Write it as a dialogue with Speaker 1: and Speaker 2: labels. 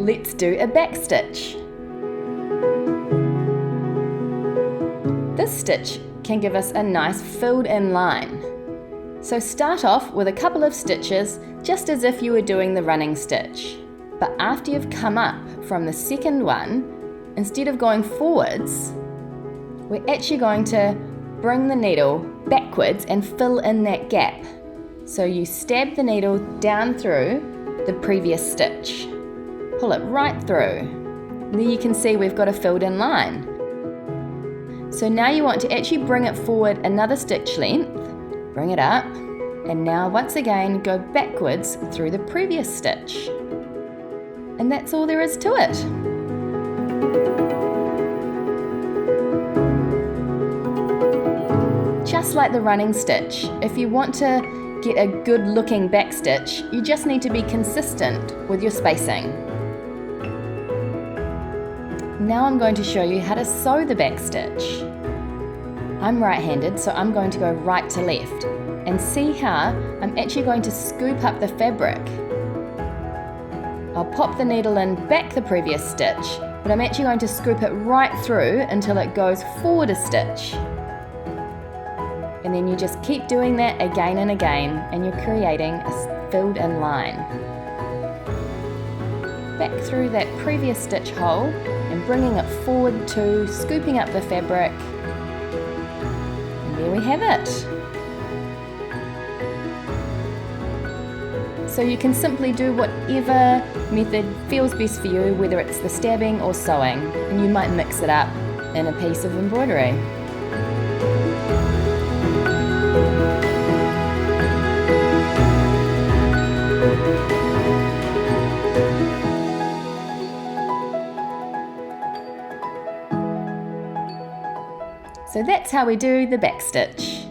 Speaker 1: let's do a back stitch. This stitch can give us a nice filled in line. So start off with a couple of stitches just as if you were doing the running stitch. But after you've come up from the second one, instead of going forwards, we're actually going to bring the needle backwards and fill in that gap. So you stab the needle down through the previous stitch. Pull it right through. There you can see we've got a filled in line. So now you want to actually bring it forward another stitch length, bring it up, and now once again go backwards through the previous stitch. And that's all there is to it. Just like the running stitch, if you want to get a good looking back stitch, you just need to be consistent with your spacing. Now I'm going to show you how to sew the back stitch. I'm right-handed, so I'm going to go right to left. And see how I'm actually going to scoop up the fabric. I'll pop the needle in back the previous stitch, but I'm actually going to scoop it right through until it goes forward a stitch. And then you just keep doing that again and again, and you're creating a filled in line. Back through that previous stitch hole and bringing it forward to scooping up the fabric. And there we have it. So you can simply do whatever method feels best for you, whether it's the stabbing or sewing, and you might mix it up in a piece of embroidery. So that's how we do the back stitch.